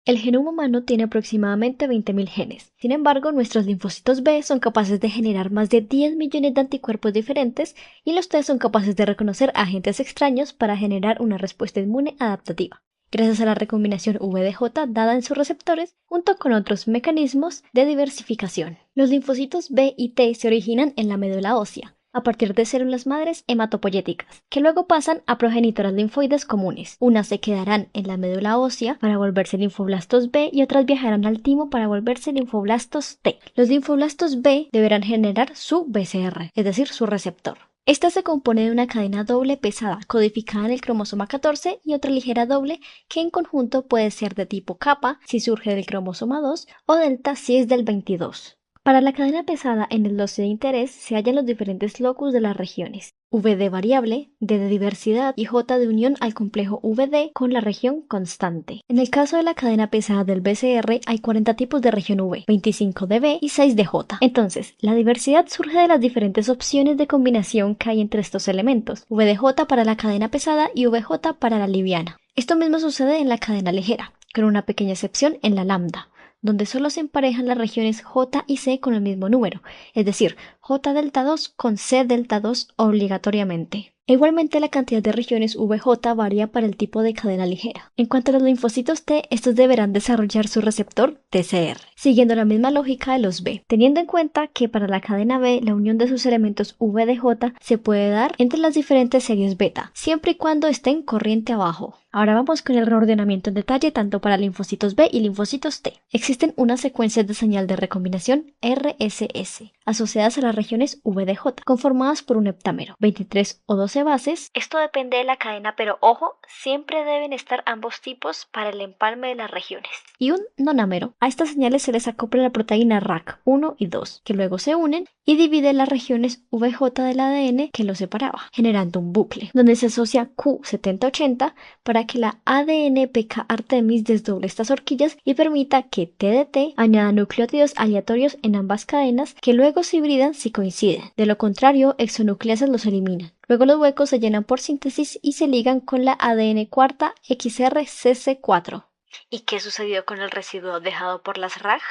El genoma humano tiene aproximadamente 20.000 genes. Sin embargo, nuestros linfocitos B son capaces de generar más de 10 millones de anticuerpos diferentes y los T son capaces de reconocer agentes extraños para generar una respuesta inmune adaptativa, gracias a la recombinación VDJ dada en sus receptores junto con otros mecanismos de diversificación. Los linfocitos B y T se originan en la médula ósea, a partir de células madres hematopoyéticas, que luego pasan a progenitoras linfoides comunes. Unas se quedarán en la médula ósea para volverse linfoblastos B y otras viajarán al timo para volverse linfoblastos T. Los linfoblastos B deberán generar su BCR, es decir, su receptor. Esta se compone de una cadena doble pesada codificada en el cromosoma 14 y otra ligera doble que en conjunto puede ser de tipo kappa si surge del cromosoma 2 o delta si es del 22. Para la cadena pesada en el dossier de interés se hallan los diferentes locus de las regiones: V de variable, D de diversidad y J de unión al complejo VD con la región constante. En el caso de la cadena pesada del BCR hay 40 tipos de región V, 25 de B y 6 de J. Entonces, la diversidad surge de las diferentes opciones de combinación que hay entre estos elementos: VDJ para la cadena pesada y VJ para la liviana. Esto mismo sucede en la cadena ligera, con una pequeña excepción en la lambda, donde solo se emparejan las regiones J y C con el mismo número, es decir, J delta 2 con C delta 2 obligatoriamente. Igualmente, la cantidad de regiones VJ varía para el tipo de cadena ligera. En cuanto a los linfocitos T, estos deberán desarrollar su receptor TCR, siguiendo la misma lógica de los B, teniendo en cuenta que para la cadena B la unión de sus elementos VDJ se puede dar entre las diferentes series beta, siempre y cuando estén corriente abajo. Ahora vamos con el reordenamiento en detalle tanto para linfocitos B y linfocitos T. Existen unas secuencias de señal de recombinación RSS asociadas a las regiones VDJ, conformadas por un heptámero, 23 o 12 bases. Esto depende de la cadena, pero ojo, siempre deben estar ambos tipos para el empalme de las regiones. Y un nonámero. A estas señales se les acopla la proteína RAC1 y 2, que luego se unen y dividen las regiones VJ del ADN que los separaba, generando un bucle, donde se asocia Q7080 para que la ADN-PK Artemis desdoble estas horquillas y permita que TDT añada nucleótidos aleatorios en ambas cadenas que luego se hibridan si coinciden. De lo contrario, exonucleasas los eliminan. Luego los huecos se llenan por síntesis y se ligan con la ADN cuarta XRCC4. ¿Y qué sucedió con el residuo dejado por las RAG?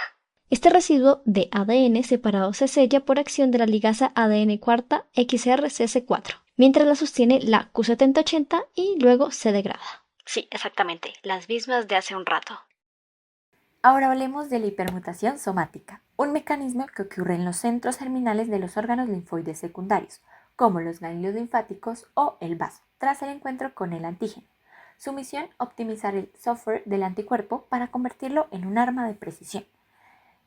Este residuo de ADN separado se sella por acción de la ligasa ADN cuarta XRCC4, mientras la sostiene la Q7080 y luego se degrada. Sí, exactamente, las mismas de hace un rato. Ahora hablemos de la hipermutación somática, un mecanismo que ocurre en los centros germinales de los órganos linfoides secundarios, como los ganglios linfáticos o el vaso, tras el encuentro con el antígeno. Su misión, optimizar el software del anticuerpo para convertirlo en un arma de precisión.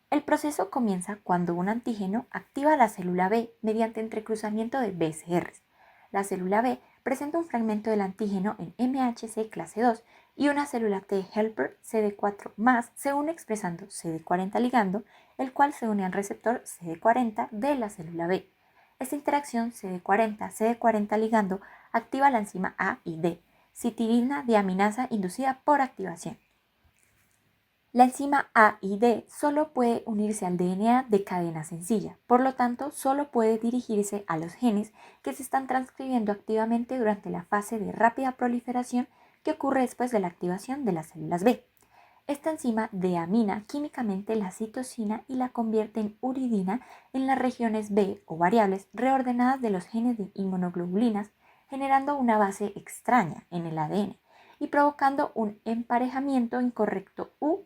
El proceso comienza cuando un antígeno activa la célula B mediante entrecruzamiento de BCRs. La célula B presenta un fragmento del antígeno en MHC clase 2 y una célula T helper CD4 más se une expresando CD40 ligando, el cual se une al receptor CD40 de la célula B. Esta interacción CD40-CD40 ligando activa la enzima A y D, citirina diaminasa inducida por activación. La enzima A y D solo puede unirse al DNA de cadena sencilla, por lo tanto solo puede dirigirse a los genes que se están transcribiendo activamente durante la fase de rápida proliferación que ocurre después de la activación de las células B. Esta enzima deamina químicamente la citosina y la convierte en uridina en las regiones B o variables reordenadas de los genes de inmunoglobulinas, generando una base extraña en el ADN y provocando un emparejamiento incorrecto UG.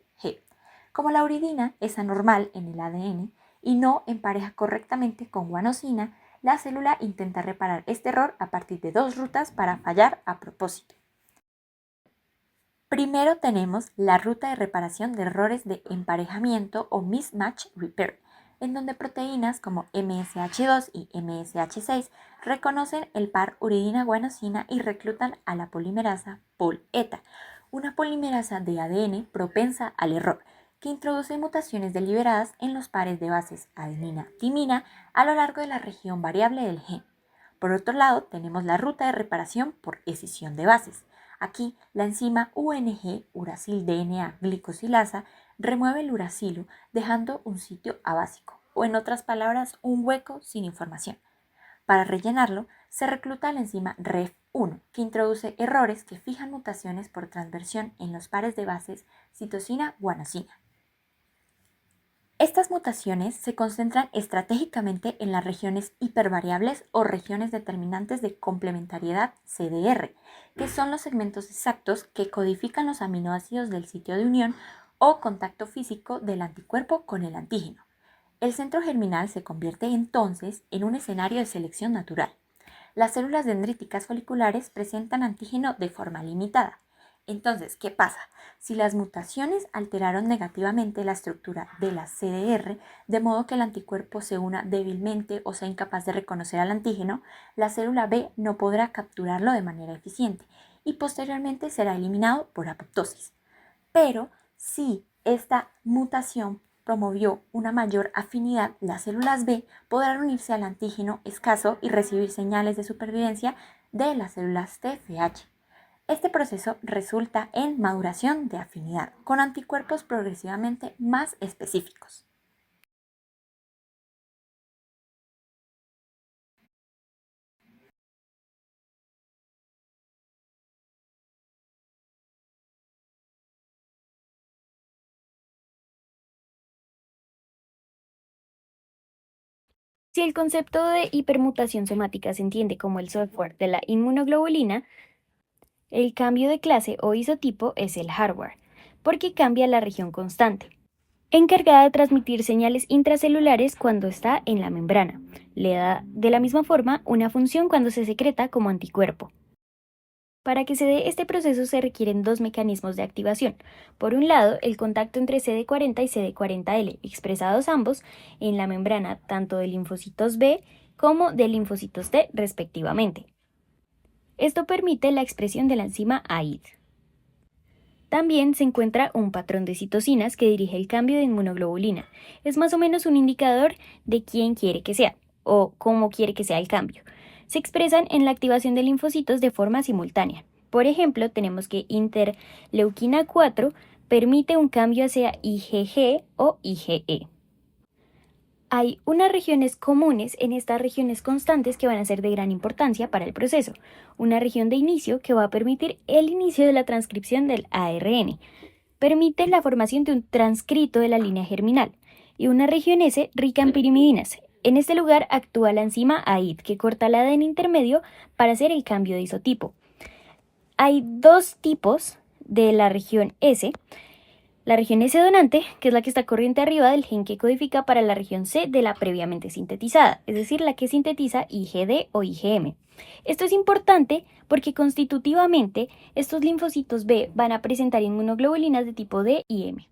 Como la uridina es anormal en el ADN y no empareja correctamente con guanosina, la célula intenta reparar este error a partir de dos rutas para fallar a propósito. Primero tenemos la ruta de reparación de errores de emparejamiento o mismatch repair, en donde proteínas como MSH2 y MSH6 reconocen el par uridina-guanosina y reclutan a la polimerasa POL-ETA, una polimerasa de ADN propensa al error, que introduce mutaciones deliberadas en los pares de bases adenina-timina a lo largo de la región variable del gen. Por otro lado, tenemos la ruta de reparación por escisión de bases. Aquí, la enzima UNG, uracil DNA glicosilasa, remueve el uracilo dejando un sitio abásico, o en otras palabras, un hueco sin información. Para rellenarlo, se recluta la enzima REF1, que introduce errores que fijan mutaciones por transversión en los pares de bases citosina, guanosina. Estas mutaciones se concentran estratégicamente en las regiones hipervariables o regiones determinantes de complementariedad CDR, que son los segmentos exactos que codifican los aminoácidos del sitio de unión o contacto físico del anticuerpo con el antígeno. El centro germinal se convierte entonces en un escenario de selección natural. Las células dendríticas foliculares presentan antígeno de forma limitada. Entonces, ¿qué pasa? Si las mutaciones alteraron negativamente la estructura de la CDR, de modo que el anticuerpo se una débilmente o sea incapaz de reconocer al antígeno, la célula B no podrá capturarlo de manera eficiente y posteriormente será eliminado por apoptosis. Pero si esta mutación promovió una mayor afinidad, las células B podrán unirse al antígeno escaso y recibir señales de supervivencia de las células TFH. Este proceso resulta en maduración de afinidad, con anticuerpos progresivamente más específicos. Si el concepto de hipermutación somática se entiende como el software de la inmunoglobulina, el cambio de clase o isotipo es el hardware, porque cambia la región constante, encargada de transmitir señales intracelulares cuando está en la membrana. Le da de la misma forma una función cuando se secreta como anticuerpo. Para que se dé este proceso se requieren dos mecanismos de activación. Por un lado, el contacto entre CD40 y CD40L, expresados ambos en la membrana tanto de linfocitos B como de linfocitos T respectivamente. Esto permite la expresión de la enzima AID. También se encuentra un patrón de citocinas que dirige el cambio de inmunoglobulina. Es más o menos un indicador de quién quiere que sea o cómo quiere que sea el cambio. Se expresan en la activación de linfocitos de forma simultánea. Por ejemplo, tenemos que interleuquina 4 permite un cambio hacia IgG o IgE. Hay unas regiones comunes en estas regiones constantes que van a ser de gran importancia para el proceso. Una región de inicio que va a permitir el inicio de la transcripción del ARN. Permite la formación de un transcrito de la línea germinal. Y una región S rica en pirimidinas. En este lugar actúa la enzima AID, que corta el ADN intermedio para hacer el cambio de isotipo. Hay dos tipos de la región S. La región S donante, que es la que está corriente arriba del gen que codifica para la región C de la previamente sintetizada, es decir, la que sintetiza IgD o IgM. Esto es importante porque constitutivamente estos linfocitos B van a presentar inmunoglobulinas de tipo D y M,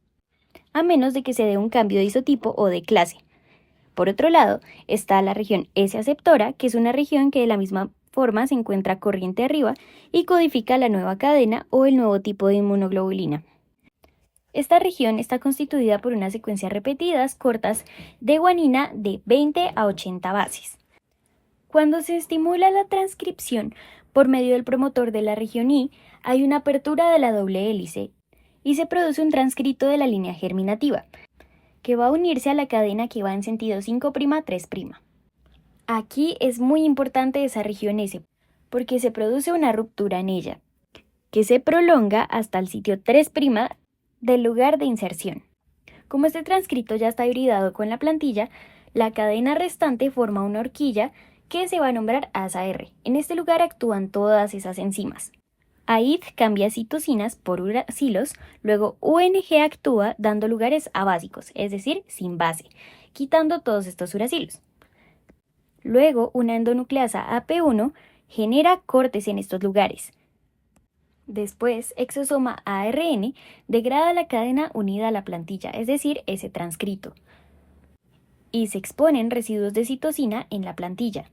a menos de que se dé un cambio de isotipo o de clase. Por otro lado, está la región S aceptora, que es una región que de la misma forma se encuentra corriente arriba y codifica la nueva cadena o el nuevo tipo de inmunoglobulina. Esta región está constituida por unas secuencias repetidas cortas de guanina de 20 a 80 bases. Cuando se estimula la transcripción por medio del promotor de la región I, hay una apertura de la doble hélice y se produce un transcrito de la línea germinativa, que va a unirse a la cadena que va en sentido 5'3'. Aquí es muy importante esa región S, porque se produce una ruptura en ella, que se prolonga hasta el sitio 3' del lugar de inserción. Como este transcrito ya está hibridado con la plantilla, la cadena restante forma una horquilla que se va a nombrar ASA-R. En este lugar actúan todas esas enzimas. AID cambia citocinas por uracilos, luego UNG actúa dando lugares a básicos, es decir, sin base, quitando todos estos uracilos. Luego, una endonucleasa AP1 genera cortes en estos lugares. Después, exosoma ARN degrada la cadena unida a la plantilla, es decir, ese transcrito, y se exponen residuos de citosina en la plantilla,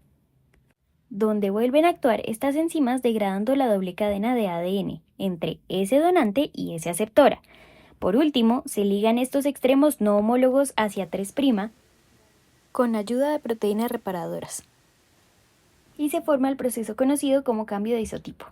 donde vuelven a actuar estas enzimas degradando la doble cadena de ADN entre S donante y S aceptora. Por último, se ligan estos extremos no homólogos hacia 3' con ayuda de proteínas reparadoras, y se forma el proceso conocido como cambio de isotipo.